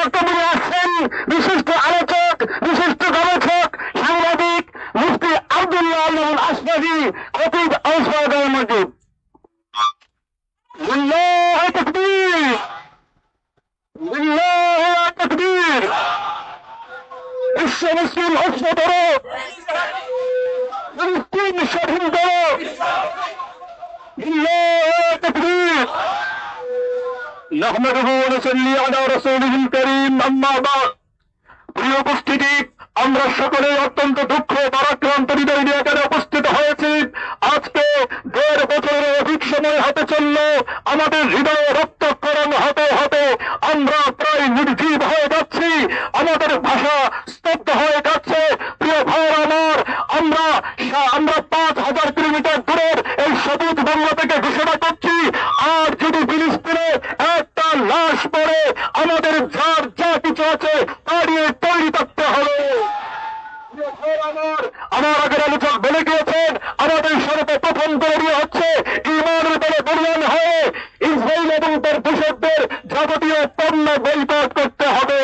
বক্তব্য আসছেন বিশিষ্ট আলোচক, বিশিষ্ট গবেষক, সাংবাদিক মুফতি আব্দুল্লাহ আল আসবাজি, খতিব আউসবাগার মসজিদ। আল্লাহু তাকবীর, আল্লাহু তাকবীর। বিশ্ব মুসলিম ঐক্য করো, ফিলিস্তিন স্বাধীন করো। আল্লাহু তাকবীর। নাহমাদুহু ওয়া নুসাল্লি আলা রাসূলিহিল কারীম, আম্মা বা'দ। প্রিয় উপস্থিতি, আমরা সকলে অত্যন্ত দুঃখ ভারাক্রান্ত হৃদয় নিয়ে এখানে উপস্থিত হয়েছি। আজকে 1.5 বছরের অধিক সময় হতে চলল, আমাদের হৃদয়ে রক্তক্ষরণ হতে হতে আমরা প্রায় নির্জীব হয়ে যাচ্ছি, আমাদের ভাষা স্তব্ধ হয়ে যাচ্ছে। প্রিয় ভাইরা আমার, আমরা 5,000 কিলোমিটার দূরের এই সবুজ বাংলা থেকে ঘোষণা করছি, আর যদি ফিলিস্তিনে একটা লাশ পড়ে আমাদের যার যা কিছু আছে তা নিয়ে তৈরি থাকতে হবে। আমার আগের আলোচক বলে গিয়েছেন, আমাদের সর্বপ্রথম তৈরি হচ্ছে ইমানের বলে বলিয়ান হয়ে ইসরায়েল এবং তার দোষকদের যাবতীয় পণ্য বয়কট করতে হবে।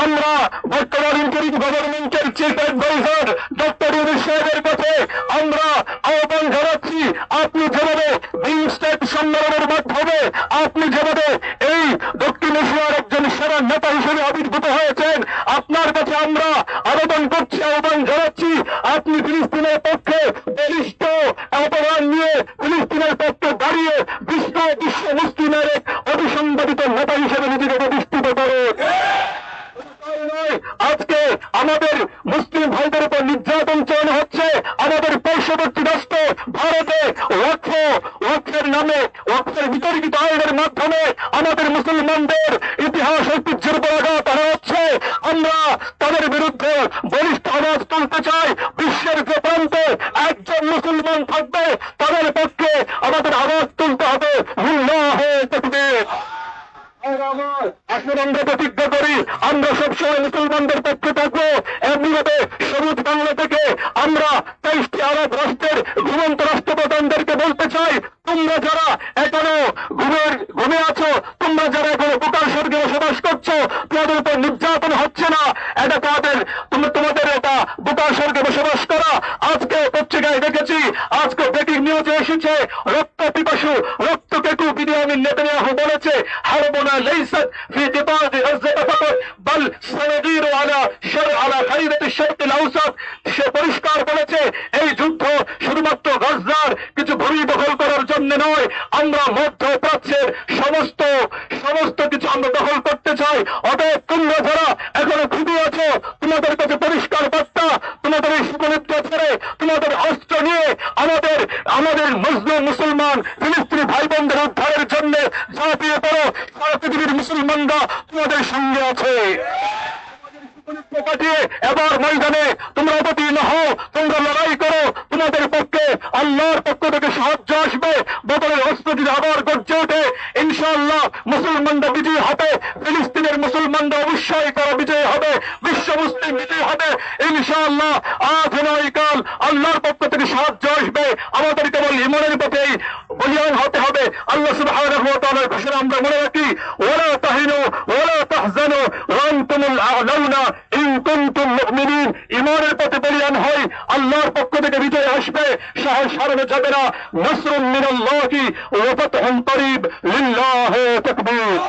আমরা বর্তমান ইন্টারিম গভর্নমেন্টের চিফ অ্যাডভাইজার ডক্টর ইউনূস সাহেবের কাছে আমরা আহ্বান জানাচ্ছি, আপনি যেভাবে বিমস্টেক সম্মেলনের মাধ্যমে আপনি যেভাবে এই দক্ষিণ এশিয়ার একজন সেরা নেতা হিসেবে আবির্ভূত হয়েছেন, আপনার কাছে আমরা আবেদন করছি, আহ্বান জানাচ্ছি, আপনি ফিলিস্তিনের পক্ষে বলিষ্ঠ অবদান নিয়ে ফিলিস্তিনের পক্ষে দাঁড়িয়ে বিশ্ব মুসলিমের এক অবিসংবাদিত নেতা হিসেবে নিজেকে প্রতিষ্ঠিত করুন। আজকে আমাদের মুসলিম ভাইদের উপর নির্যাতন চালানো হচ্ছে, আমাদের পার্শ্ববর্তী রাষ্ট্র ভারতে ওয়াকফের নামে, ওয়াকফের বিতর্কিত আইনের মাধ্যমে আমাদের মুসলমানদের ইতিহাস ঐতিহ্যের উপর আঘাত আনা হচ্ছে। আমরা তাদের বিরুদ্ধে বলিষ্ঠ আওয়াজ তুলতে চাই। বিশ্বের যে প্রান্তে একজন মুসলমান থাকবে তাদের পক্ষে আমাদের আওয়াজ তুলতে হবে। আল্লাহু তাকবীর। এখন আমরা প্রতিজ্ঞা করি, আমরা সবসময় মুসলমানদের পক্ষে থাকবো। এমনিভাবে সবুজ বাংলা থেকে আমরা 23টি আরব রাষ্ট্রের ঘুমন্ত রাষ্ট্রপ্রধানদেরকে বলতে চাই, তোমরা যারা এখনো ঘুমে আছো, তোমরা যারা এখনো বোকার স্বর্গে বসবাস করছো, তোমাদের উপর নির্যাতন হচ্ছে না, এটা তোমাদের এটা বোকার স্বর্গে বসবাস করা। আজকে পত্রিকায় দেখেছি, আজকে ব্রেকিং নিউজে এসেছে, রক্ত পিপাসু রক্তকেতু বিনিয়ামিন নেতানিয়াহু বলেছে, হারবুনা লাইসাত ফি দিবাদি গাজ্জাতা ফাকাত বাল সানাদিরু আলা খারিদাতি শারকিল আওসাত। সে পরিষ্কার বলেছে, এই যুদ্ধ শুধুমাত্র গাজ্জার কিছু ভূমি দখল করার জন্য নয়, আমরা মধ্যপ্রাচ্যের সমস্ত কিছু আমরা দখল করতে চাই। অতএব তোমরা যারা এখনো ঘুমিয়ে আছো, তোমাদের কাছে পরিষ্কার বার্তা, তোমাদের এই সুপনিদ্রা ছেড়ে তোমাদের অস্ত্র নিয়ে আমাদের মুসলিম মুসলমান ফিলিস্তিনি ভাই বোনদের উদ্ধারের জন্য ঝাঁপিয়ে পড়ো। সারা পৃথিবীর মুসলমানরা তোমাদের সঙ্গে আছে। কাটিয়ে এবার ময়দানে তোমরা অবতীর্ণ হও, তোমরা লড়াই করো, তোমাদের পক্ষে আল্লাহর পক্ষ থেকে সাহায্য আসবে। বদরের অস্ত্র যদি আবার গর্জে ওঠে, ইনশাআল্লাহ মুসলমানরা বিজয়ী হবে, ফিলিস্তিনের মুসলমানরা অবশ্যই তারা বিজয়ী হবে, বিশ্ব মুসলিম বিজয়ী হবে ইনশাআল্লাহ। আজ নয় কাল আল্লাহর পক্ষ থেকে সাহায্য আসবে। আমাদের কেবল ইমানের পথেই বলিয়ান হতে হবে। আল্লাহ সুবহানাহু ওয়া তাআলার ঘোষণা আমরা মনে রাখি, ওয়ালা তাহিনু ওয়ালা তাহজানু ওয়া আনতুমুল আ'লাউনা ইন কুনতুম মুমিনিন। ইমানের পথে বলিয়ান হয়, আল্লাহর পক্ষ থেকে বিজয় আসবে, সাহস হারানো যাবে না। নাসরুম মিনাল্লাহি ওয়া ফাতহুন করিব। লিল্লাহি তাকবীর।